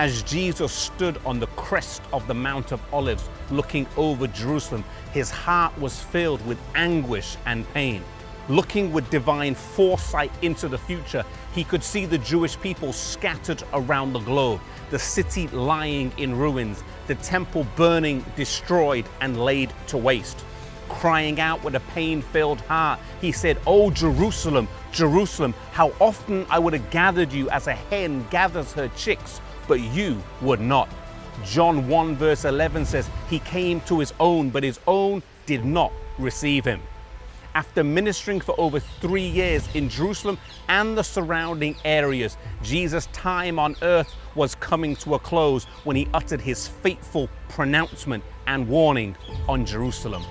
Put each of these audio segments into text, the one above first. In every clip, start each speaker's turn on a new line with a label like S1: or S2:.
S1: As Jesus stood on the crest of the Mount of Olives, looking over Jerusalem, his heart was filled with anguish and pain. Looking with divine foresight into the future, he could see the Jewish people scattered around the globe, the city lying in ruins, the temple burning, destroyed, and laid to waste. Crying out with a pain-filled heart, he said, "Oh, Jerusalem, Jerusalem, how often I would have gathered you as a hen gathers her chicks, but you would not." John 1 verse 11 says, "He came to his own, but his own did not receive him." After ministering for over 3 years in Jerusalem and the surrounding areas, Jesus' time on earth was coming to a close when he uttered his fateful pronouncement and warning on Jerusalem.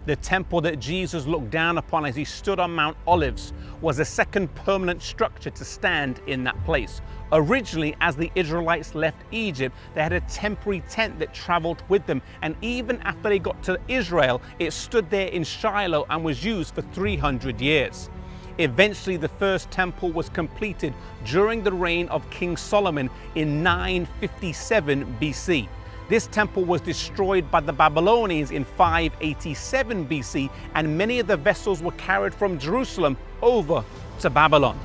S1: The temple that Jesus looked down upon as he stood on Mount Olives was a second permanent structure to stand in that place. Originally, as the Israelites left Egypt, they had a temporary tent that traveled with them, and even after they got to Israel, it stood there in Shiloh and was used for 300 years. Eventually, the first temple was completed during the reign of King Solomon in 957 BC. This temple was destroyed by the Babylonians in 587 BC, and many of the vessels were carried from Jerusalem over to Babylon.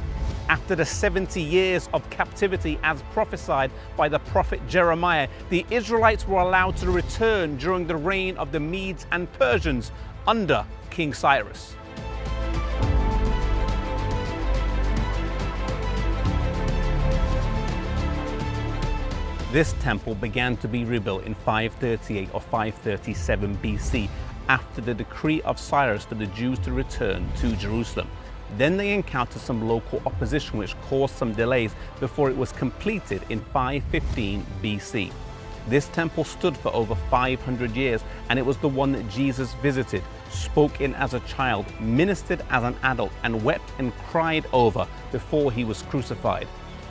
S1: After the 70 years of captivity as prophesied by the prophet Jeremiah, the Israelites were allowed to return during the reign of the Medes and Persians under King Cyrus. This temple began to be rebuilt in 538 or 537 BC after the decree of Cyrus for the Jews to return to Jerusalem. Then they encountered some local opposition which caused some delays before it was completed in 515 BC. This temple stood for over 500 years, and it was the one that Jesus visited, spoke in as a child, ministered as an adult, and wept and cried over before he was crucified.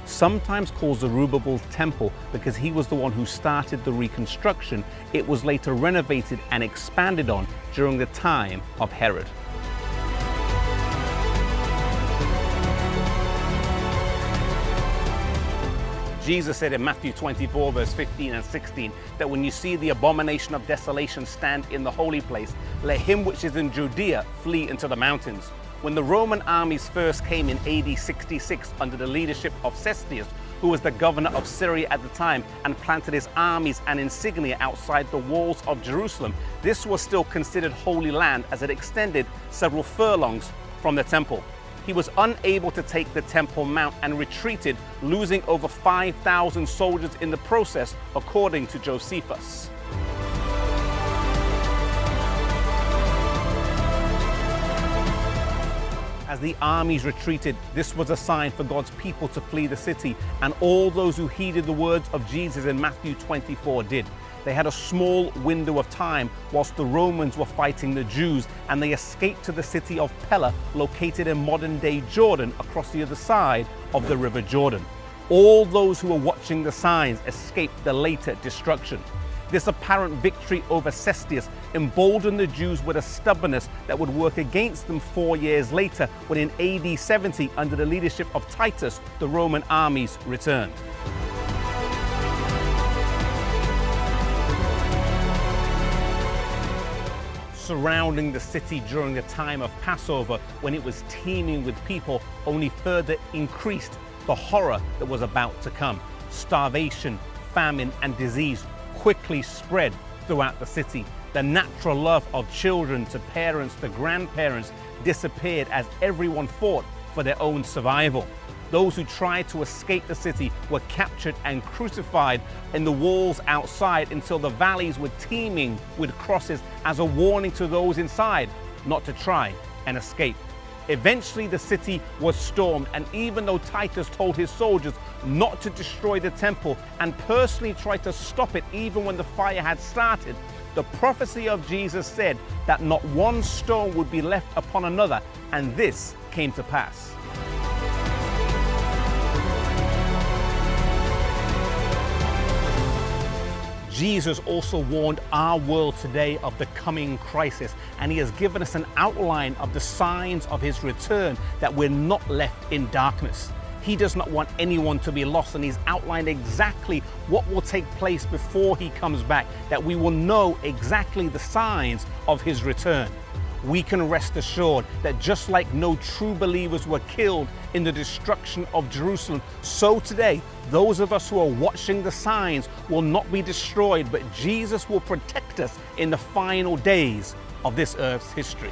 S1: Sometimes called Zerubbabel's temple because he was the one who started the reconstruction, it was later renovated and expanded on during the time of Herod. Jesus said in Matthew 24 verse 15 and 16 that when you see the abomination of desolation stand in the holy place, let him which is in Judea flee into the mountains. When the Roman armies first came in AD 66 under the leadership of Cestius, who was the governor of Syria at the time, and planted his armies and insignia outside the walls of Jerusalem, this was still considered holy land as it extended several furlongs from the temple. He was unable to take the Temple Mount and retreated, losing over 5,000 soldiers in the process, according to Josephus. As the armies retreated, this was a sign for God's people to flee the city, and all those who heeded the words of Jesus in Matthew 24 did. They had a small window of time whilst the Romans were fighting the Jews, and they escaped to the city of Pella, located in modern-day Jordan, across the other side of the River Jordan. All those who were watching the signs escaped the later destruction. This apparent victory over Cestius emboldened the Jews with a stubbornness that would work against them 4 years later, when in AD 70, under the leadership of Titus, the Roman armies returned. Surrounding the city during the time of Passover, when it was teeming with people, only further increased the horror that was about to come. Starvation, famine, and disease quickly spread throughout the city. The natural love of children to parents to grandparents disappeared as everyone fought for their own survival. Those who tried to escape the city were captured and crucified in the walls outside until the valleys were teeming with crosses as a warning to those inside not to try and escape. Eventually the city was stormed, and even though Titus told his soldiers not to destroy the temple and personally tried to stop it even when the fire had started, the prophecy of Jesus said that not one stone would be left upon another, and this came to pass. Jesus also warned our world today of the coming crisis, and he has given us an outline of the signs of his return, that we're not left in darkness. He does not want anyone to be lost, and he's outlined exactly what will take place before he comes back, that we will know exactly the signs of his return. We can rest assured that just like no true believers were killed in the destruction of Jerusalem, so today those of us who are watching the signs will not be destroyed, but Jesus will protect us in the final days of this earth's history.